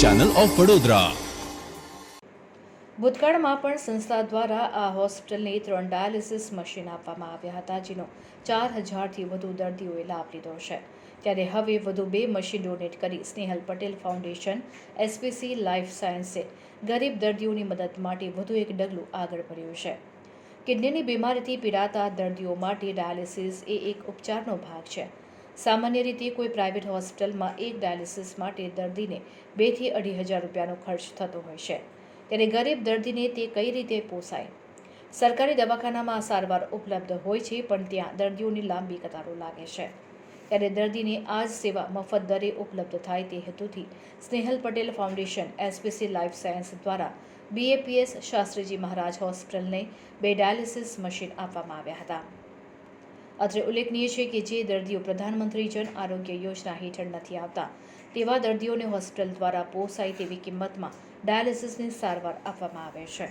Channel of Vadodara. ભૂતકાળમાં પણ સંસ્થા દ્વારા આ હોસ્પિટલને 3 ડાયાલિસિસ મશીન આપવામાં આવ્યા હતા, જેનો 4000થી વધુ દર્દીઓએ લાભ લીધો છે. ત્યારે હવે વધુ 2 મશીન ડોનેટ કરી Snehal Patel foundation SPC life સાયન્સે ગરીબ દર્દીઓની મદદ માટે વધુ એક ડગલું આગળ ભર્યું છે. કિડનીની બીમારીથી પીડાતા દર્દીઓ માટે ડાયાલિસિસ એ એક ઉપચારનો ભાગ છે. સામાન્ય રીતે કોઈ પ્રાઇવેટ હોસ્પિટલમાં એક ડાયાલિસિસ માટે દર્દીને 2 થી 2,500 રૂપિયાનો ખર્ચ થતો હોય છે. ત્યારે ગરીબ દર્દીને તે કઈ રીતે પોસાય? સરકારી દવાખાનામાં સારવાર ઉપલબ્ધ હોય છે, પણ ત્યાં દર્દીઓની લાંબી કતારો લાગે છે. ત્યારે દર્દીને આ જ સેવા મફત દરે ઉપલબ્ધ થાય તે હેતુથી Snehal Patel foundation SPC life science દ્વારા BAPS શાસ્ત્રીજી મહારાજ હોસ્પિટલને 2 ડાયાલિસિસ મશીન આપવામાં આવ્યા હતા. અત્રે ઉલ્લેખનીય છે કે જે દર્દીઓ પ્રધાનમંત્રી જન આરોગ્ય યોજના હેઠળ નથી આવતા, તેવા દર્દીઓને હોસ્પિટલ દ્વારા પોસાય તેવી કિંમતમાં ડાયાલિસિસની સારવાર આપવામાં આવે છે.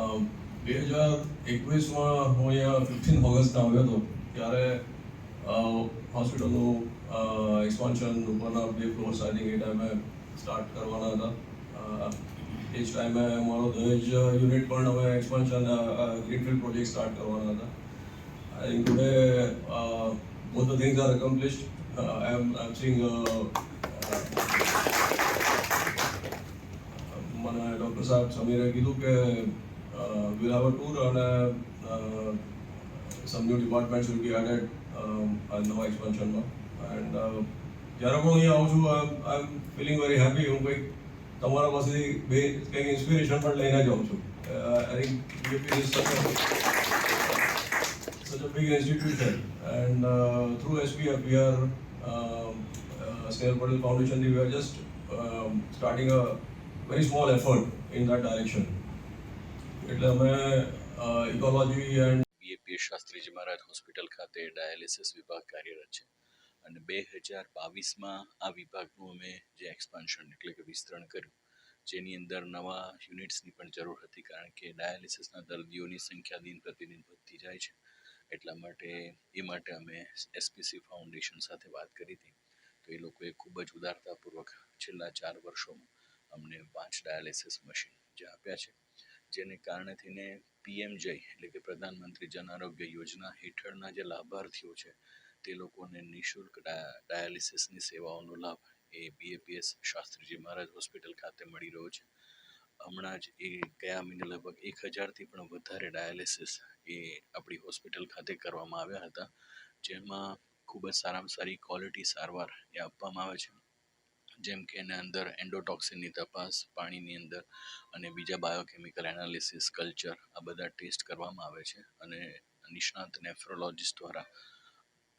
અ 2021માં હું અહીંયા 15 ઓગસ્ટના આવ્યો હતો. ત્યારે હોસ્પિટલનું એક્સપાન્શન ઉપરના 2 ફ્લોર સાઇડિંગ એ ટાઈમે સ્ટાર્ટ કરવાના હતા. એ જ ટાઈમે મારો દહેજ યુનિટ પણ હવે એક્સપાન્શન ગ્રીનફિલ્ડ પ્રોજેક્ટ સ્ટાર્ટ કરવાના હતા. I think today both the things are accomplished. I'm seeing મને ડૉક્ટર સાહેબ સમીરે કીધું કે we'll have a tour અને some new departments will be added નવા એક્સપાન્શનમાં. એન્ડ જ્યારે હું અહીંયા આવું છું, આઈ એમ ફિલિંગ વેરી હેપી. હું કંઈક તમારા પાસેથી કંઈક ઇન્સ્પિરેશન પણ લઈને જાઉં છું. I think BAPS is such a big institution, and through SPF we are Snehal Patel Foundation, we are just starting a very small effort in that direction. એટલે અમે ecology and BAPS Shastriji Maharaj hospital ખાતે dialysis વિભાગ કાર્યરત છે અને 2022માં આ વિભાગનું અમે જે એક્સપાન્શન એટલે કે વિસ્તરણ કર્યું, જેની અંદર નવા યુનિટ્સની પણ જરૂર હતી, કારણ કે ડાયાલિસિસના દર્દીઓની સંખ્યા દિન પ્રતિદિન વધતી જાય છે. એટલા માટે અમે એસપીસી ફાઉન્ડેશન સાથે વાત કરી હતી, તો એ લોકોએ ખૂબ જ ઉદારતાપૂર્વક છેલ્લા 4 વર્ષોમાં અમને 5 ડાયાલિસિસ મશીન જે આપ્યા છે, જેને કારણે થઈને પીએમજય એટલે કે પ્રધાનમંત્રી જન આરોગ્ય યોજના હેઠળના જે લાભાર્થીઓ છે તે લોકોને નિઃશુલ્ક ડાયાલિસિસની સેવાઓનો લાભ એ બીએપીએસ શાસ્ત્રીજી મહારાજ હોસ્પિટલ ખાતે મળી રહ્યો છે. હમણાં જ ગયા મહિને લગભગ 1000થી પણ વધારે ડાયાલિસિસ એ આપણી હોસ્પિટલ ખાતે કરવામાં આવ્યા હતા, જેમાં ખૂબ જ સારામાં સારી ક્વોલિટી સારવાર એ આપવામાં આવે છે. જેમ કે એના અંદર એન્ડોટોક્સિનની તપાસ પાણીની અંદર અને બીજા બાયોકેમિકલ એનાલિસિસ, કલ્ચર, આ બધા ટેસ્ટ કરવામાં આવે છે અને નિષ્ણાત નેફ્રોલોજીસ્ટ દ્વારા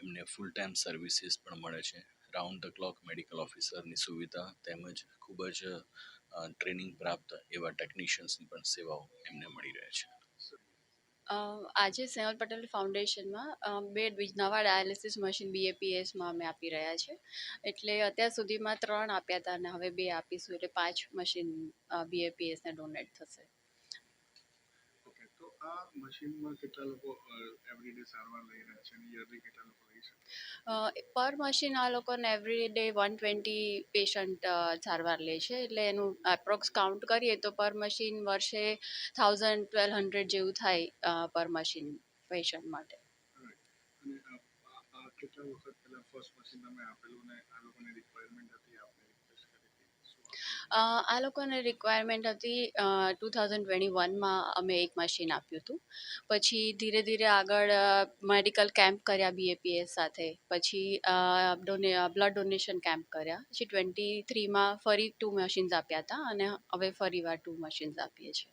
એમને ફૂલ ટાઈમ સર્વિસીસ પણ મળે છે. રાઉન્ડ ધ ક્લોક મેડિકલ ઓફિસરની સુવિધા તેમજ ખૂબ જ ટ્રેનિંગ પ્રાપ્ત એવા ટેકનિશિયન્સની પણ સેવાઓ એમને મળી રહે છે. આજે સ્નેહલ પટેલ ફાઉન્ડેશનમાં 2 નવા ડાયાલિસિસ મશીન બીએપીએસમાં અમે આપી રહ્યા છે. એટલે અત્યાર સુધીમાં 3 આપ્યા હતા અને હવે 2 આપીશું, એટલે 5 મશીન બીએપીએસને ડોનેટ થશે. ઓકે, તો આ મશીનમાં કેટલા લોકો એવરીડે સારવાર લઈ રહ્યા છે અને યરલી કેટલા લોકો લઈ શકે? પર મશીન આ લોકોને એવરી ડે 120 પેશન્ટ સારવાર લે છે, એટલે એનું એપ્રોક્સ કાઉન્ટ કરીએ તો પર મશીન વર્ષે 1000-1200 જેવું થાય પર મશીન પેશન્ટ માટે. અને આ કેટલા વખત પહેલા ફર્સ્ટ મશીન તમે આપેલું ને આ લોકોને રિક્વાયરમેન્ટ હતી, આપને રિક્વેસ્ટ કરી હતી? આ લોકોને રિક્વાયરમેન્ટ હતી 2021માં અમે એક મશીન આપ્યું હતું. પછી ધીરે ધીરે આગળ મેડિકલ કેમ્પ કર્યા બીએપીએસ સાથે, પછી બ્લડ ડોનેશન કેમ્પ કર્યા, પછી 23માં ફરી 2 મશીન્સ આપ્યા હતા અને હવે ફરી વાર 2 મશીન્સ આપીએ છીએ.